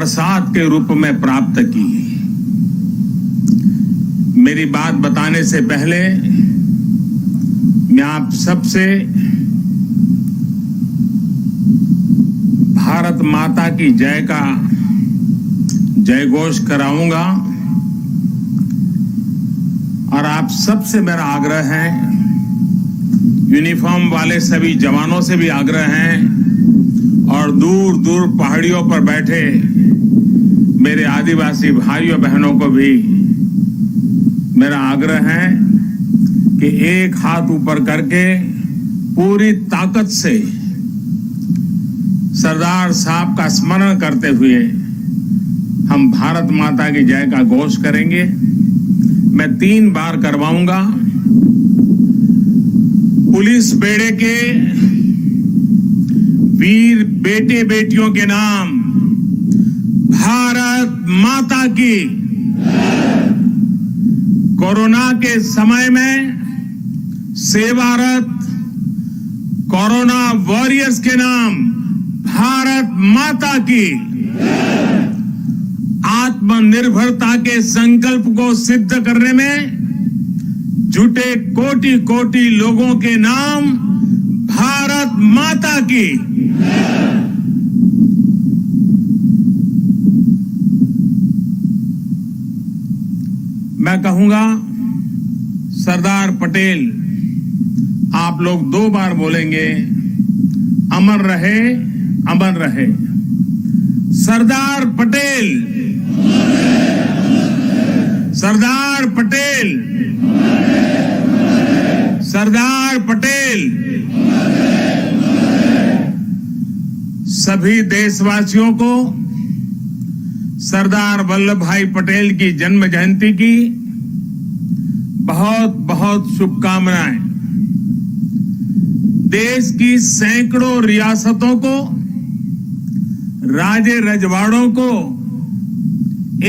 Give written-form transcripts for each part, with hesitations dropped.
प्रसाद के रूप में प्राप्त की। मेरी बात बताने से पहले मैं आप सबसे भारत माता की जय का जयघोष कराऊंगा और आप सबसे मेरा आग्रह है, यूनिफॉर्म वाले सभी जवानों से भी आग्रह है और दूर दूर पहाड़ियों पर बैठे मेरे आदिवासी भाइयों बहनों को भी मेरा आग्रह है कि एक हाथ ऊपर करके पूरी ताकत से सरदार साहब का स्मरण करते हुए हम भारत माता की जय का घोष करेंगे। मैं 3 बार करवाऊंगा। पुलिस बेड़े के वीर बेटे बेटियों के नाम भारत माता की। कोरोना के समय में सेवारत कोरोना वॉरियर्स के नाम भारत माता की। आत्मनिर्भरता के संकल्प को सिद्ध करने में जुटे कोटि कोटि लोगों के नाम भारत माता की। मैं कहूंगा सरदार पटेल, आप लोग 2 बार बोलेंगे, अमर रहे, अमर रहे। सरदार पटेल, सरदार पटेल, सरदार पटेल। सभी देशवासियों को सरदार वल्लभ भाई पटेल की जन्म जयंती की बहुत बहुत शुभकामनाएं। देश की सैकड़ों रियासतों को, राजे रजवाड़ों को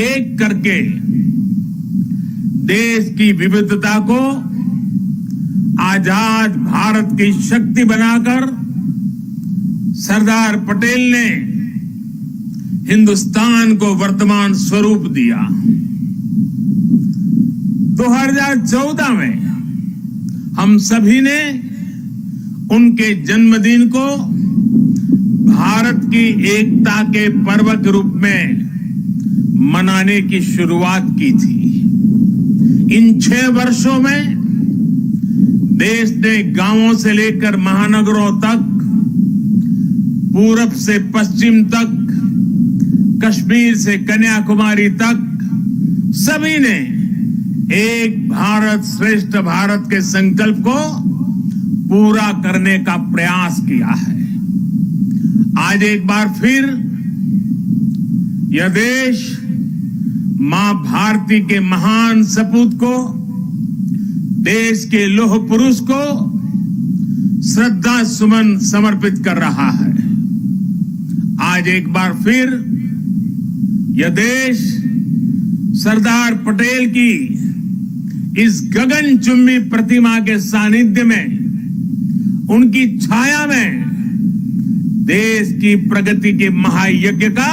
एक करके देश की विविधता को आजाद भारत की शक्ति बनाकर सरदार पटेल ने हिंदुस्तान को वर्तमान स्वरूप दिया। 2014 में हम सभी ने उनके जन्मदिन को भारत की एकता के पर्व के रूप में मनाने की शुरुआत की थी। इन 6 वर्षों में देश ने गांवों से लेकर महानगरों तक, पूरब से पश्चिम तक, कश्मीर से कन्याकुमारी तक सभी ने एक भारत श्रेष्ठ भारत के संकल्प को पूरा करने का प्रयास किया है। आज एक बार फिर यह देश मां भारती के महान सपूत को, देश के लौह पुरुष को श्रद्धा सुमन समर्पित कर रहा है। आज एक बार फिर यह देश सरदार पटेल की इस गगनचुंबी प्रतिमा के सानिध्य में, उनकी छाया में देश की प्रगति के महायज्ञ का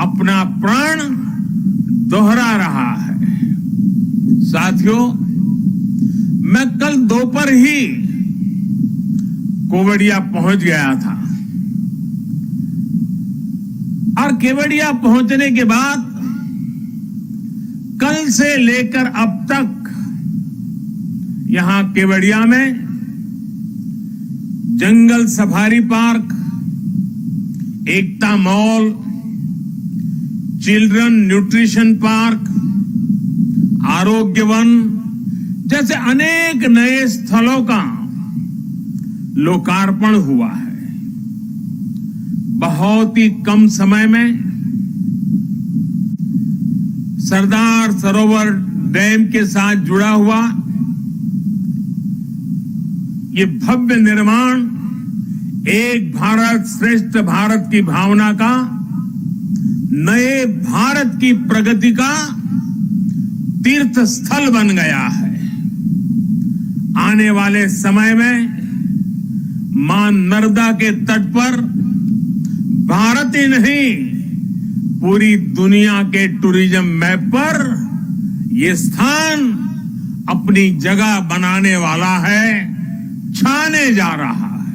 अपना प्राण दोहरा रहा है। साथियों, मैं कल दोपहर ही केवड़िया पहुंच गया था और केवड़िया पहुंचने के बाद कल से लेकर अब तक यहां केवड़िया में जंगल सफारी पार्क, एकता मॉल, चिल्ड्रन न्यूट्रिशन पार्क, आरोग्य वन जैसे अनेक नए स्थलों का लोकार्पण हुआ है। बहुत ही कम समय में सरदार सरोवर डैम के साथ जुड़ा हुआ ये भव्य निर्माण एक भारत श्रेष्ठ भारत की भावना का, नए भारत की प्रगति का तीर्थ स्थल बन गया है। आने वाले समय में मां नर्मदा के तट पर भारत ही नहीं पूरी दुनिया के टूरिज्म मैप पर ये स्थान अपनी जगह बनाने वाला है, छाने जा रहा है।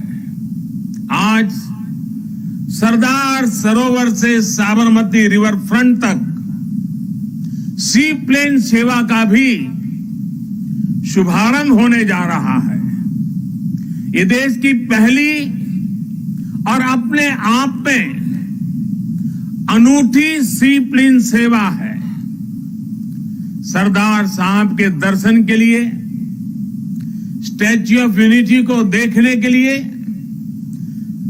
आज सरदार सरोवर से साबरमती रिवर फ्रंट तक सी प्लेन सेवा का भी शुभारंभ होने जा रहा है। ये देश की पहली और अपने आप में अनूठी सी प्लेन सेवा है। सरदार साहब के दर्शन के लिए, स्टैच्यू ऑफ यूनिटी को देखने के लिए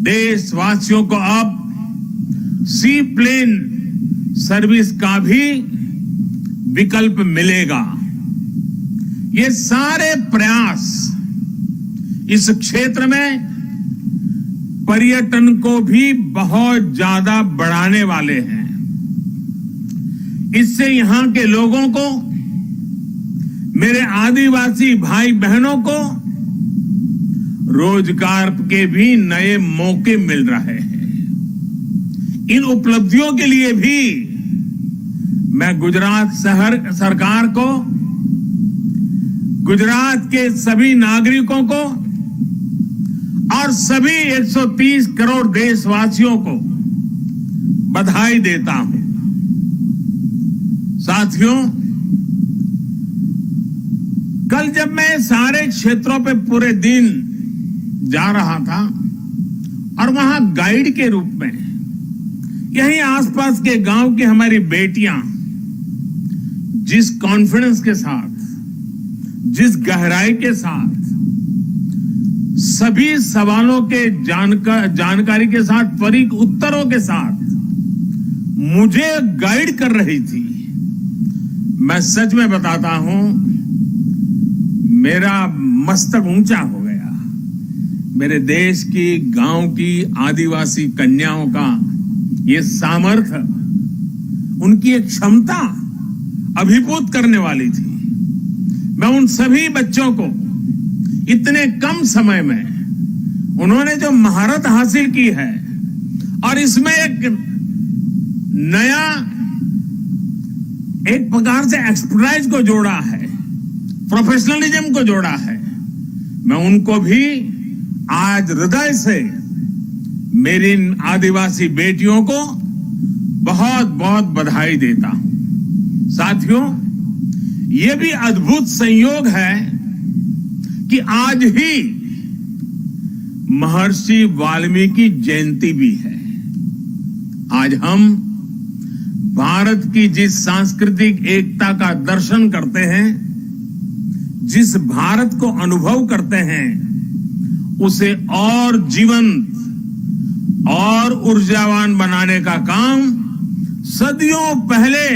देशवासियों को अब सी प्लेन सर्विस का भी विकल्प मिलेगा। ये सारे प्रयास इस क्षेत्र में पर्यटन को भी बहुत ज्यादा बढ़ाने वाले हैं। इससे यहां के लोगों को, मेरे आदिवासी भाई बहनों को रोजगार के भी नए मौके मिल रहे हैं। इन उपलब्धियों के लिए भी मैं गुजरात सरकार को, गुजरात के सभी नागरिकों को और सभी 130 करोड़ देशवासियों को बधाई देता हूं। साथियों, कल जब मैं सारे क्षेत्रों पे पूरे दिन जा रहा था और वहां गाइड के रूप में यहीं आसपास के गांव की हमारी बेटियां जिस कॉन्फिडेंस के साथ, जिस गहराई के साथ, सभी सवालों के जानकारी के साथ, त्वरित उत्तरों के साथ मुझे गाइड कर रही थी, मैं सच में बताता हूं, मेरा मस्तक ऊंचा हो गया। मेरे देश की, गांव की आदिवासी कन्याओं का ये सामर्थ्य, उनकी एक क्षमता अभिभूत करने वाली थी। मैं उन सभी बच्चों को इतने कम समय में उन्होंने जो महारत हासिल की है और इसमें एक नया, एक प्रकार से एक्सपर्टाइज को जोड़ा है, प्रोफेशनलिज्म को जोड़ा है, मैं उनको भी आज हृदय से मेरी इन आदिवासी बेटियों को बहुत बहुत बधाई देता हूं। साथियों, ये भी अद्भुत संयोग है कि आज ही महर्षि वाल्मीकि जयंती भी है। आज हम भारत की जिस सांस्कृतिक एकता का दर्शन करते हैं, जिस भारत को अनुभव करते हैं, उसे और जीवंत और ऊर्जावान बनाने का काम सदियों पहले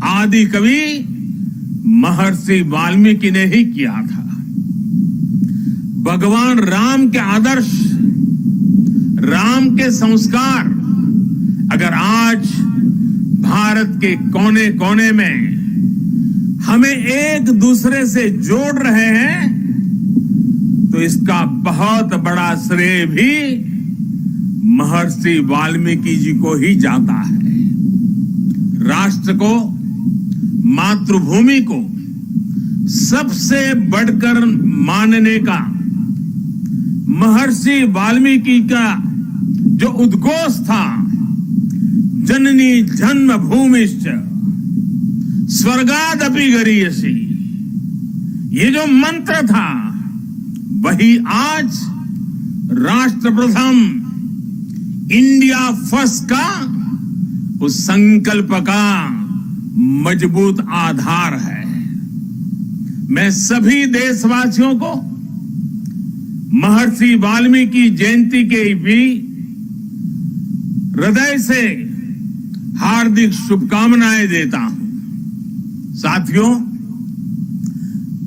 आदि कवि महर्षि वाल्मीकि ने ही किया था। भगवान राम के आदर्श, राम के संस्कार अगर आज भारत के कोने कोने में हमें एक दूसरे से जोड़ रहे हैं, तो इसका बहुत बड़ा श्रेय भी महर्षि वाल्मीकि जी को ही जाता है। राष्ट्र को, मातृभूमि को सबसे बढ़कर मानने का महर्षि वाल्मीकि का जो उद्घोष था, जननी जन्मभूमिश्च स्वर्गादपि गरीयसी, ये जो मंत्र था, वही आज राष्ट्र प्रथम, इंडिया फर्स्ट का उस संकल्प का मजबूत आधार है। मैं सभी देशवासियों को महर्षि वाल्मीकि जयंती के भी हृदय से हार्दिक शुभकामनाएं देता हूं। साथियों,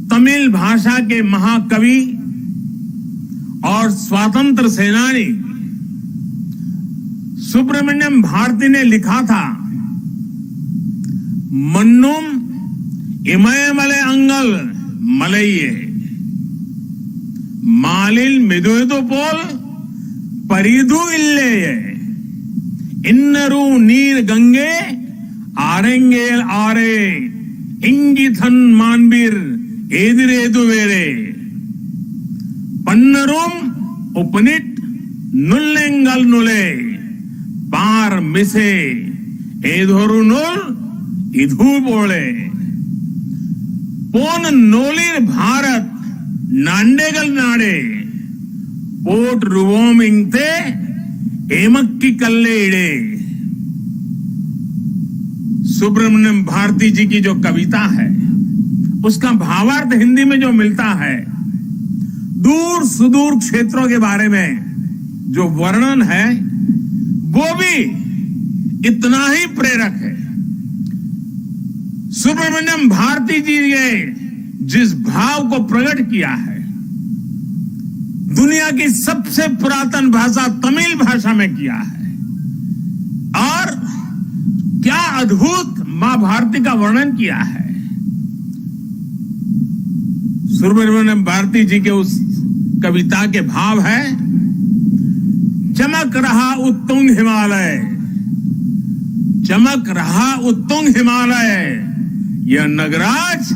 तमिल भाषा के महाकवि और स्वतंत्र सेनानी सुब्रमण्यम भारती ने लिखा था, मन्नुम इमयमले अंगल मलइये मालिल मिदुइदु पोल परिदु इल्लेये। इन्नरू नीर गंगे आरेंगेल आरे इंगिथन मानबीर एदिरेदु वेरे पन्नरूम उपनिट नुल्लेंगल नुले पार मिसे एधोरु नुल इधु बोले पोन नोलिर भारत नांडेगल नाडे पोट रुवोमिंगते एमक्की कल्ले इडे। सुब्रमण्यम भारती जी की जो कविता है उसका भावार्थ हिंदी में जो मिलता है, दूर सुदूर क्षेत्रों के बारे में जो वर्णन है वो भी इतना ही प्रेरक है। सुब्रमण्यम भारती जी ने जिस भाव को प्रकट किया है, दुनिया की सबसे पुरातन भाषा तमिल भाषा में किया है, और क्या अद्भुत मां भारती का वर्णन किया है। सुब्रमण्यम भारती जी के उस कविता के भाव है, चमक रहा उत्तुंग हिमालय, चमक रहा उत्तुंग हिमालय, यह नगराज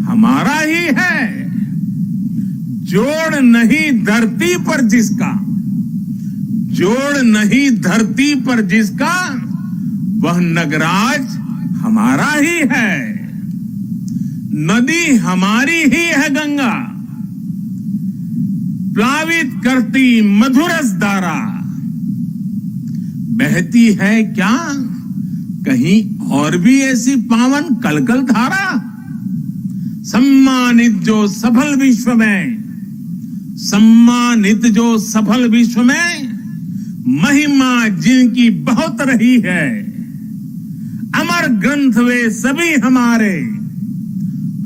हमारा ही है। जोड़ नहीं धरती पर जिसका, जोड़ नहीं धरती पर जिसका, वह नगराज हमारा ही है। नदी हमारी ही है गंगा, प्लावित करती मधुरस धारा, बहती है क्या कहीं और भी ऐसी पावन कलकल धारा। सम्मानित जो सफल विश्व में, सम्मानित जो सफल विश्व में, महिमा जिनकी बहुत रही है। अमर ग्रंथ वे सभी हमारे,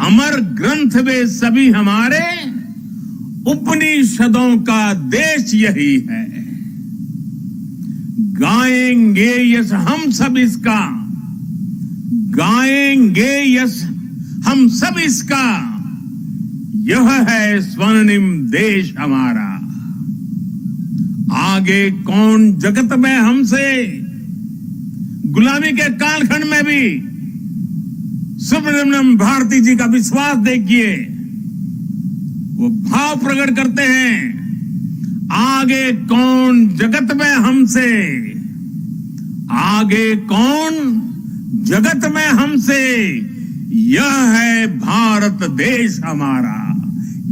अमर ग्रंथ वे सभी हमारे, उपनिषदों का देश यही है। गाएंगे यश हम सब इसका, गाएंगे यश हम सब इसका, यह है स्वर्णिम देश हमारा। आगे कौन जगत में हमसे, गुलामी के कालखंड में भी सुब्रमण्यम भारती जी का विश्वास देखिए, वो भाव प्रकट करते हैं, आगे कौन जगत में हमसे, आगे कौन जगत में हमसे, यह है भारत देश हमारा,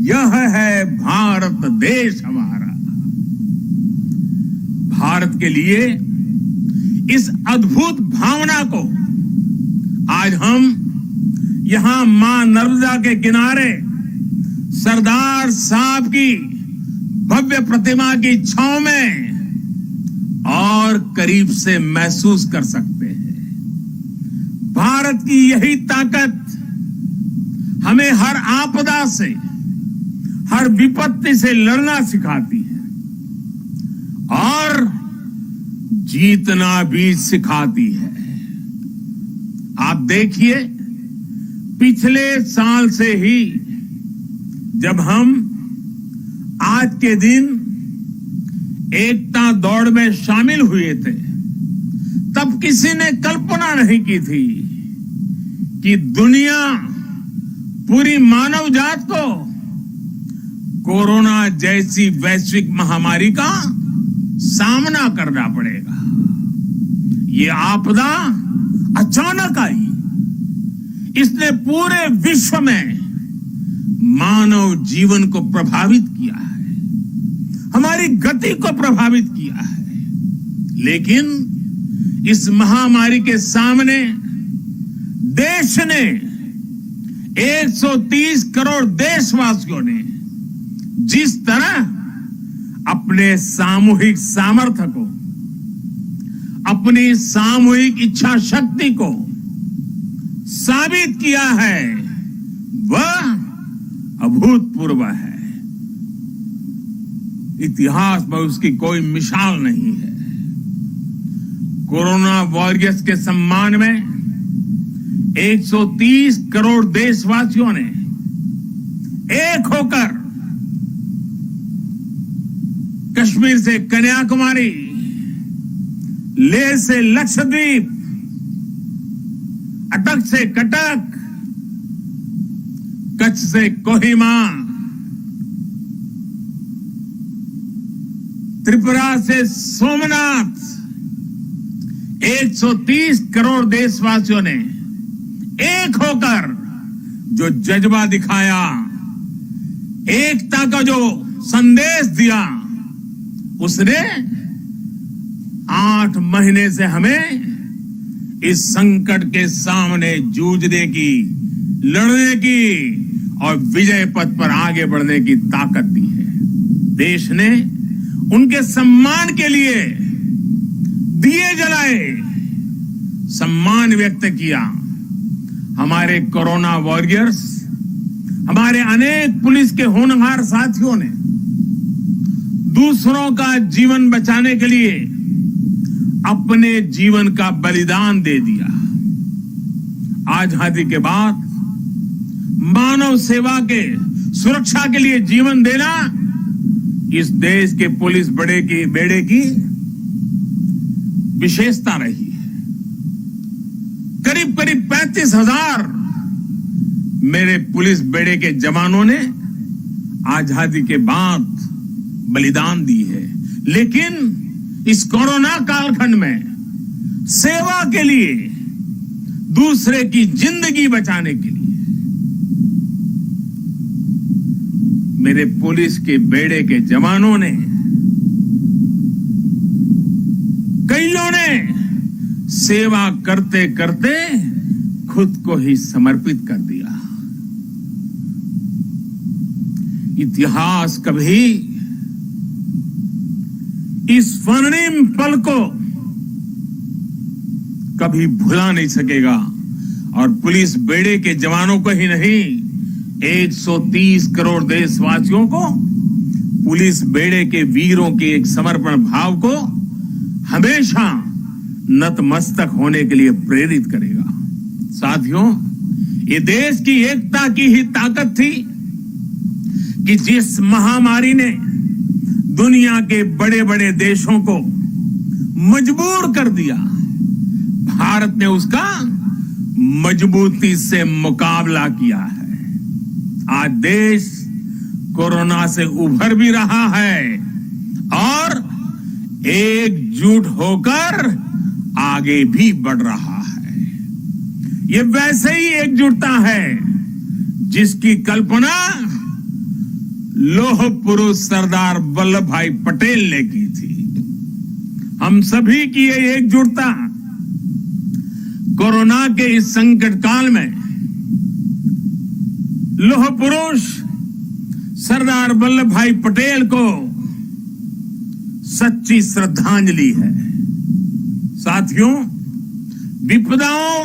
यह है भारत देश हमारा। भारत के लिए इस अद्भुत भावना को आज हम यहां मां नर्मदा के किनारे सरदार साहब की भव्य प्रतिमा की छांव में और करीब से महसूस कर सकते हैं। भारत की यही ताकत हमें हर आपदा से, हर विपत्ति से लड़ना सिखाती है और जीतना भी सिखाती है। आप देखिए, पिछले साल से ही जब हम आज के दिन एकता दौड़ में शामिल हुए थे, तब किसी ने कल्पना नहीं की थी कि दुनिया, पूरी मानव जात को कोरोना जैसी वैश्विक महामारी का सामना करना पड़ेगा। ये आपदा अचानक आई, इसने पूरे विश्व में मानव जीवन को प्रभावित किया है, हमारी गति को प्रभावित किया है। लेकिन इस महामारी के सामने देश ने, 130 करोड़ देशवासियों ने जिस तरह अपने सामूहिक सामर्थ्य को, अपनी सामूहिक इच्छा शक्ति को साबित किया है, वह अभूतपूर्व है। इतिहास में उसकी कोई मिसाल नहीं है। कोरोना वॉरियर्स के सम्मान में 130 करोड़ देशवासियों ने एक होकर कश्मीर से कन्याकुमारी, लेह से लक्षद्वीप, अटक से कटक, कच्छ से कोहिमा, त्रिपुरा से सोमनाथ, 130 करोड़ देशवासियों ने एक होकर जो जज्बा दिखाया, एकता का जो संदेश दिया, उसने 8 महीने से हमें इस संकट के सामने जूझने की, लड़ने की और विजय पथ पर आगे बढ़ने की ताकत दी है। देश ने उनके सम्मान के लिए दिए जलाए, सम्मान व्यक्त किया। हमारे कोरोना वॉरियर्स, हमारे अनेक पुलिस के होनहार साथियों ने दूसरों का जीवन बचाने के लिए अपने जीवन का बलिदान दे दिया। आजादी के बाद मानव सेवा के, सुरक्षा के लिए जीवन देना इस देश के पुलिस बेड़े की विशेषता रही है। करीब करीब 35,000 मेरे पुलिस बेड़े के जवानों ने आजादी के बाद बलिदान दी है, लेकिन इस कोरोना कालखंड में सेवा के लिए, दूसरे की जिंदगी बचाने के लिए मेरे पुलिस के बेड़े के जवानों ने, कईयों ने सेवा करते करते खुद को ही समर्पित कर दिया। इतिहास कभी इस स्वर्णिम पल को कभी भुला नहीं सकेगा और पुलिस बेड़े के जवानों को ही नहीं, 130 करोड़ देशवासियों को पुलिस बेड़े के वीरों के एक समर्पण भाव को हमेशा नतमस्तक होने के लिए प्रेरित करेगा। साथियों, ये देश की एकता की ही ताकत थी कि जिस महामारी ने दुनिया के बड़े बड़े देशों को मजबूर कर दिया, भारत ने उसका मजबूती से मुकाबला किया है। आज देश कोरोना से उभर भी रहा है और एकजुट होकर आगे भी बढ़ रहा है। ये वैसे ही एकजुटता है जिसकी कल्पना लौह पुरुष सरदार वल्लभ भाई पटेल ने की थी। हम सभी की ये एकजुटता कोरोना के इस संकट काल में लौह पुरुष सरदार वल्लभ भाई पटेल को सच्ची श्रद्धांजलि है। साथियों, विपदाओं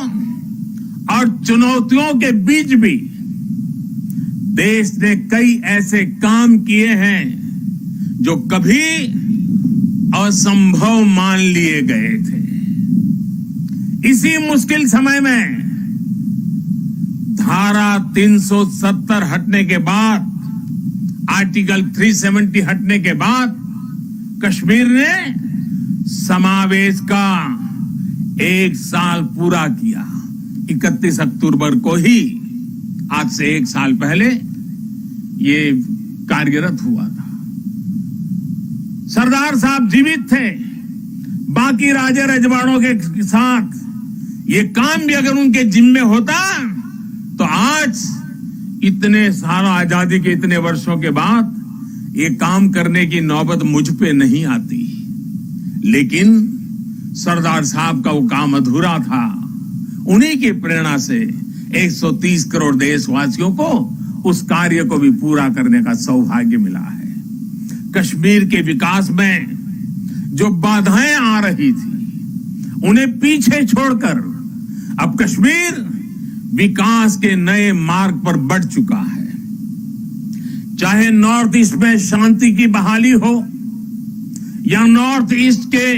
और चुनौतियों के बीच भी देश ने कई ऐसे काम किए हैं जो कभी असंभव मान लिए गए थे। इसी मुश्किल समय में धारा 370 हटने के बाद, आर्टिकल 370 हटने के बाद कश्मीर ने समावेश का 1 साल पूरा किया। 31 अक्टूबर को ही, आज से 1 साल पहले ये कार्यरत हुआ था। सरदार साहब जीवित थे, बाकी राजा रजवाड़ों के साथ ये काम भी अगर उनके जिम्मे होता तो आज इतने साल आजादी के इतने वर्षों के बाद ये काम करने की नौबत मुझ पे नहीं आती। लेकिन सरदार साहब का वो काम अधूरा था। उन्हीं की प्रेरणा से 130 करोड़ देशवासियों को उस कार्य को भी पूरा करने का सौभाग्य मिला है। कश्मीर के विकास में जो बाधाएं आ रही थी, उन्हें पीछे छोड़कर अब कश्मीर विकास के नए मार्ग पर बढ़ चुका है। चाहे नॉर्थ ईस्ट में शांति की बहाली हो या नॉर्थ ईस्ट के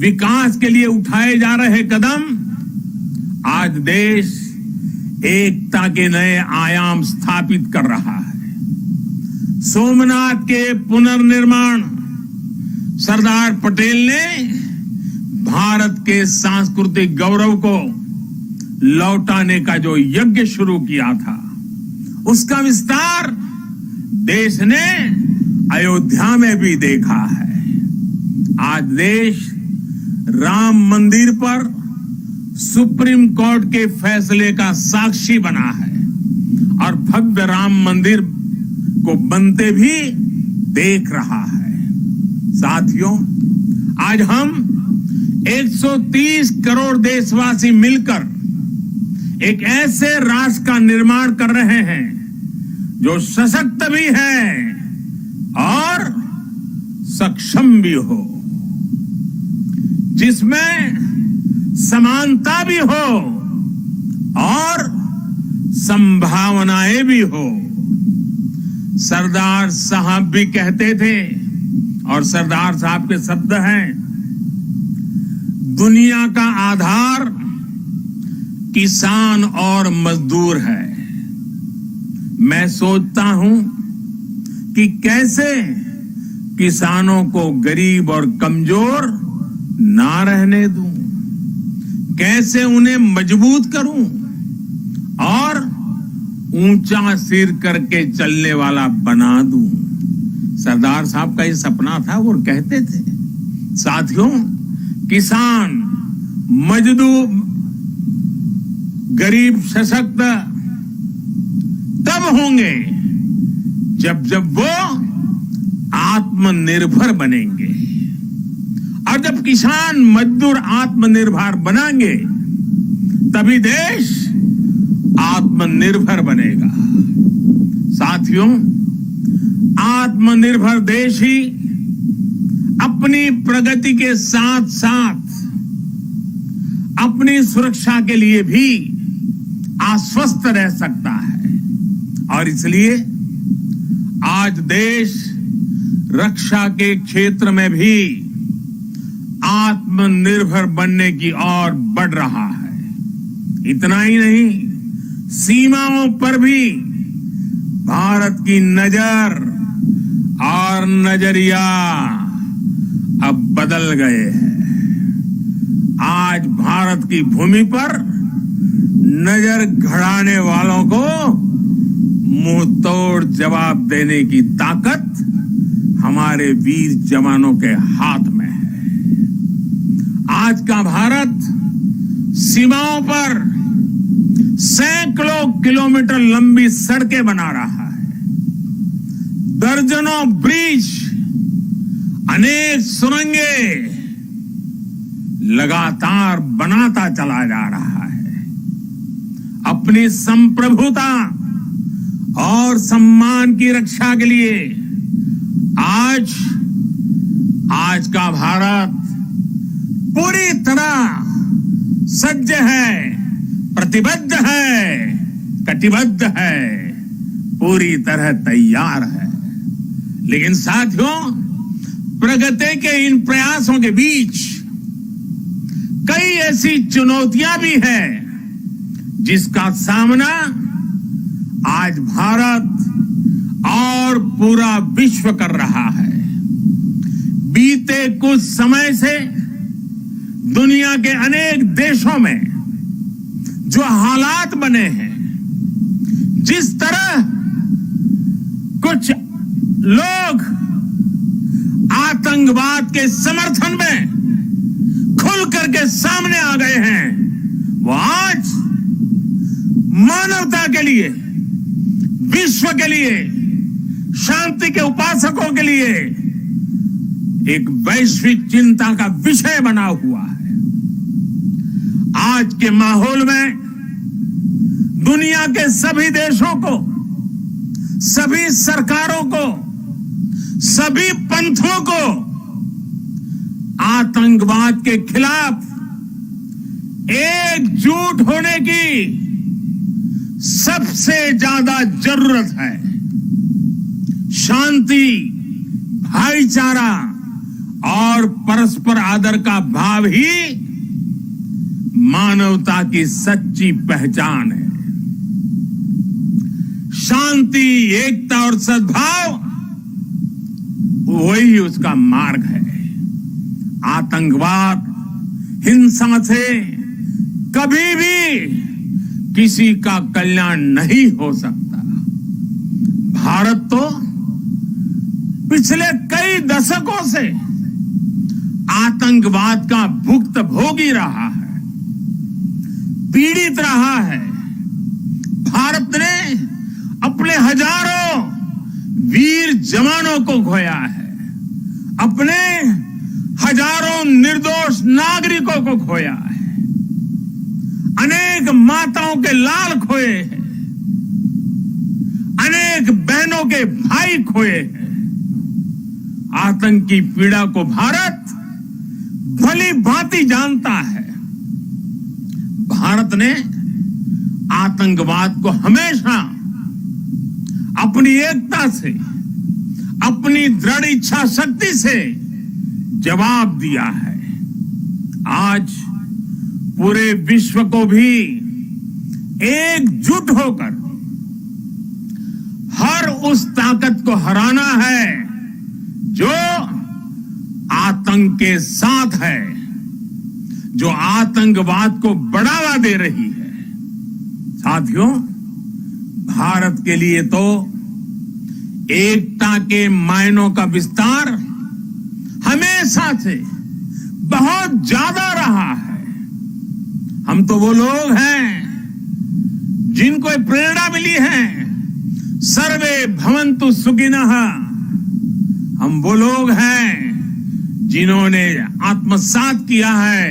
विकास के लिए उठाए जा रहे कदम, आज देश एकता के नए आयाम स्थापित कर रहा है। सोमनाथ के पुनर्निर्माण सरदार पटेल ने भारत के सांस्कृतिक गौरव को लौटाने का जो यज्ञ शुरू किया था, उसका विस्तार देश ने अयोध्या में भी देखा है। आज देश राम मंदिर पर सुप्रीम कोर्ट के फैसले का साक्षी बना है और भव्य राम मंदिर को बनते भी देख रहा है। साथियों, आज हम 130 करोड़ देशवासी मिलकर एक ऐसे राष्ट्र का निर्माण कर रहे हैं जो सशक्त भी है और सक्षम भी हो, जिसमें समानता भी हो और संभावनाएं भी हो। सरदार साहब भी कहते थे, और सरदार साहब के शब्द हैं, दुनिया का आधार किसान और मजदूर है। मैं सोचता हूं कि कैसे किसानों को गरीब और कमजोर ना रहने दूं, कैसे उन्हें मजबूत करूं और ऊंचा सिर करके चलने वाला बना दूं। सरदार साहब का ये सपना था, वो कहते थे। साथियों, किसान, मजदूर, गरीब सशक्त तब होंगे जब वो आत्मनिर्भर बनेंगे, और जब किसान मजदूर आत्मनिर्भर बनेंगे तभी देश आत्मनिर्भर बनेगा। साथियों, आत्मनिर्भर देश ही अपनी प्रगति के साथ साथ अपनी सुरक्षा के लिए भी आश्वस्त रह सकता है, और इसलिए आज देश रक्षा के क्षेत्र में भी आत्मनिर्भर बनने की ओर बढ़ रहा है। इतना ही नहीं, सीमाओं पर भी भारत की नजर और नजरिया अब बदल गए हैं। आज भारत की भूमि पर नजर गड़ाने वालों को मुंह तोड़ जवाब देने की ताकत हमारे वीर जवानों के हाथ में है। आज का भारत सीमाओं पर सैकड़ों किलोमीटर लंबी सड़कें बना रहा है, दर्जनों ब्रिज, अनेक सुरंगें लगातार बनाता चला जा रहा है। अपनी संप्रभुता और सम्मान की रक्षा के लिए आज का भारत पूरी तरह सज्ज है, प्रतिबद्ध है, कटिबद्ध है, पूरी तरह तैयार है। लेकिन साथियों, प्रगति के इन प्रयासों के बीच कई ऐसी चुनौतियां भी हैं जिसका सामना आज भारत और पूरा विश्व कर रहा है। बीते कुछ समय से दुनिया के अनेक देशों में जो हालात बने हैं, जिस तरह कुछ लोग आतंकवाद के समर्थन में खुल करके सामने आ गए हैं, वो आज मानवता के लिए, विश्व के लिए, शांति के उपासकों के लिए एक वैश्विक चिंता का विषय बना हुआ है। आज के माहौल में दुनिया के सभी देशों को, सभी सरकारों को, सभी पंथों को आतंकवाद के खिलाफ एकजुट होने की सबसे ज्यादा जरूरत है। शांति, भाईचारा और परस्पर आदर का भाव ही मानवता की सच्ची पहचान है। शांति, एकता और सद्भाव वही उसका मार्ग है। आतंकवाद हिंसा से कभी भी किसी का कल्याण नहीं हो सकता। भारत तो पिछले कई दशकों से आतंकवाद का भुक्तभोगी रहा है, पीड़ित रहा है। भारत ने अपने हजारों वीर जवानों को खोया है, अपने हजारों निर्दोष नागरिकों को खोया है, अनेक माताओं के लाल खोए हैं, अनेक बहनों के भाई खोए हैं। आतंकी पीड़ा को भारत भली भांति जानता है। भारत ने आतंकवाद को हमेशा अपनी एकता से, अपनी दृढ़ इच्छा शक्ति से जवाब दिया है। आज पूरे विश्व को भी एकजुट होकर हर उस ताकत को हराना है जो आतंक के साथ है, जो आतंकवाद को बढ़ावा दे रही है। साथियों, भारत के लिए तो एकता के मायनों का विस्तार हमेशा से बहुत ज्यादा रहा है। हम तो वो लोग हैं जिनको प्रेरणा मिली है, सर्वे भवन्तु सुखिनः। हम वो लोग हैं जिन्होंने आत्मसात किया है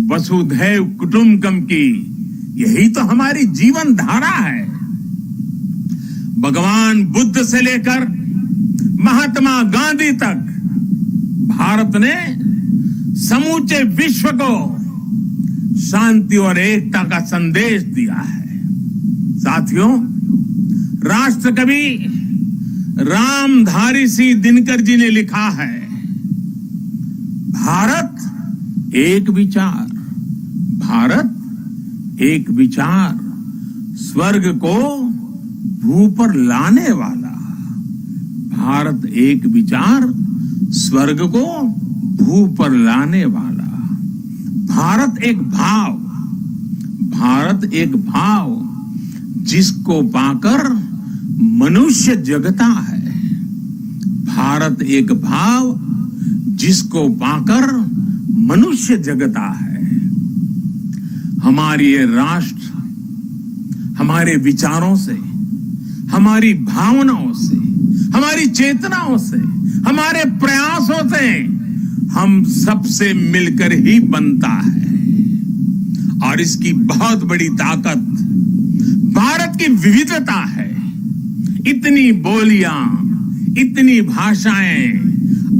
वसुधैव कुटुंबकम की। यही तो हमारी जीवन धारा है। भगवान बुद्ध से लेकर महात्मा गांधी तक भारत ने समूचे विश्व को शांति और एकता का संदेश दिया है। साथियों, राष्ट्रकवि रामधारी सिंह दिनकर जी ने लिखा है, भारत एक विचार, भारत एक विचार, स्वर्ग को भू पर लाने वाला। भारत एक विचार, स्वर्ग को भू पर लाने वाला। भारत एक भाव, भारत एक भाव जिसको पाकर मनुष्य जगता है। भारत एक भाव जिसको पाकर मनुष्य जगता है। हमारी ये राष्ट्र हमारे विचारों से, हमारी भावनाओं से, हमारी चेतनाओं से, हमारे प्रयासों से हम सबसे मिलकर ही बनता है। और इसकी बहुत बड़ी ताकत भारत की विविधता है। इतनी बोलियां, इतनी भाषाएं,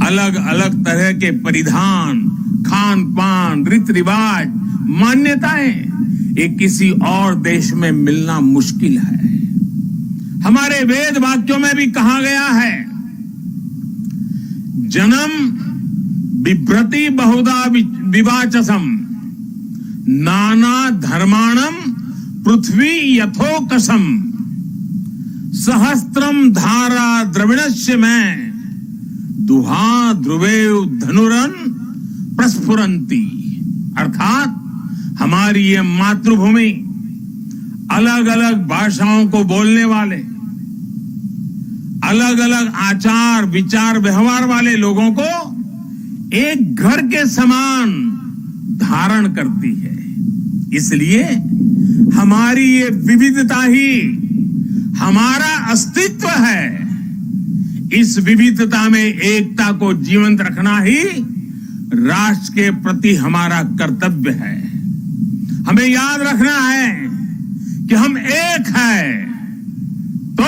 अलग अलग तरह के परिधान, खान पान, रीति रिवाज, मान्यताएं, ये किसी और देश में मिलना मुश्किल है। हमारे वेद वाक्यों में भी कहा गया है, जन्म बिभ्रति बहुधा विवाचसम, नाना धर्माणम पृथ्वी यथोकसम, सहस्त्रम धारा द्रविणस्य में, दुहा ध्रुवेव धनुरन प्रस्फुरंती। अर्थात हमारी ये मातृभूमि अलग अलग भाषाओं को बोलने वाले, अलग अलग आचार विचार व्यवहार वाले लोगों को एक घर के समान धारण करती है। इसलिए हमारी ये विविधता ही हमारा अस्तित्व है। इस विविधता में एकता को जीवंत रखना ही राष्ट्र के प्रति हमारा कर्तव्य है। हमें याद रखना है कि हम एक हैं तो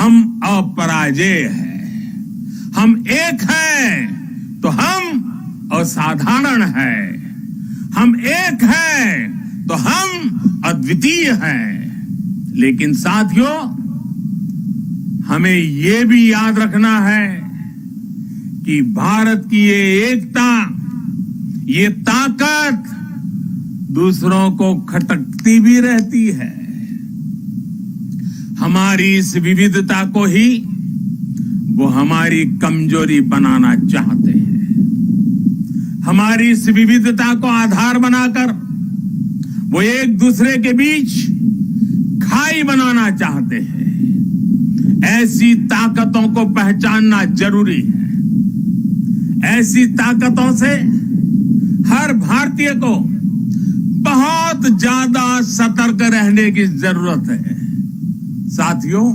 हम अपराजेय हैं, हम एक हैं तो हम असाधारण हैं, हम एक हैं तो हम अद्वितीय हैं। लेकिन साथियों, हमें ये भी याद रखना है कि भारत की ये एकता, ये ताकत दूसरों को खटकती भी रहती है। हमारी इस विविधता को ही वो हमारी कमजोरी बनाना चाहते हैं। हमारी इस विविधता को आधार बनाकर वो एक दूसरे के बीच खाई बनाना चाहते हैं। ऐसी ताकतों को पहचानना जरूरी है। ऐसी ताकतों से हर भारतीय को बहुत ज्यादा सतर्क रहने की जरूरत है। साथियों,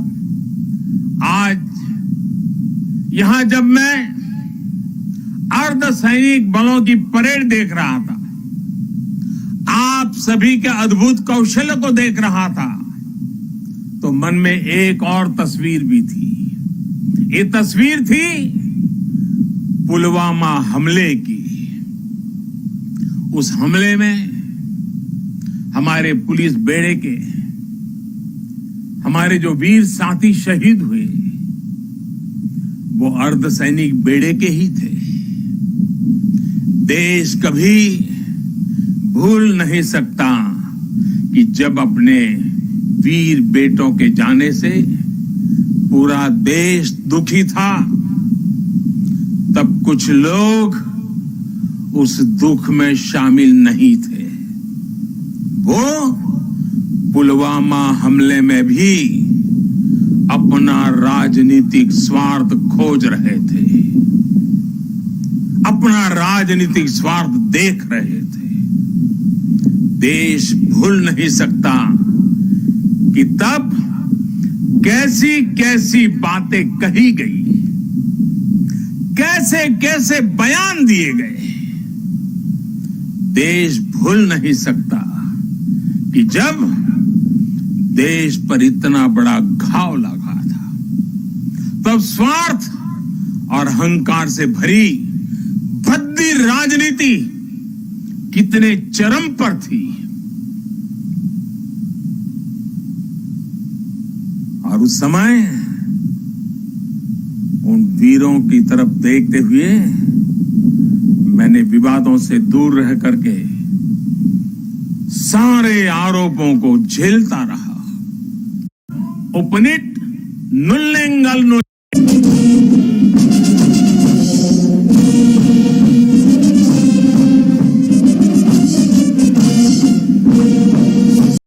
आज यहां जब मैं अर्धसैनिक बलों की परेड देख रहा था, आप सभी के अद्भुत कौशल को देख रहा था, तो मन में एक और तस्वीर भी थी। ये तस्वीर थी पुलवामा हमले की। उस हमले में हमारे पुलिस बेड़े के हमारे जो वीर साथी शहीद हुए, वो अर्धसैनिक बेड़े के ही थे। देश कभी भूल नहीं सकता कि जब अपने वीर बेटों के जाने से पूरा देश दुखी था, तब कुछ लोग उस दुख में शामिल नहीं थे। वो पुलवामा हमले में भी अपना राजनीतिक स्वार्थ खोज रहे थे, अपना राजनीतिक स्वार्थ देख रहे थे। देश भूल नहीं सकता कि तब कैसी कैसी बातें कही गई, कैसे कैसे बयान दिए गए। देश भूल नहीं सकता कि जब देश पर इतना बड़ा घाव लगा था, तब स्वार्थ और अहंकार से भरी भद्दी राजनीति कितने चरम पर थी। और उस समय उन वीरों की तरफ देखते हुए मैंने विवादों से दूर रह करके सारे आरोपों को झेलता रहा। उपनिट नुल्लेंगल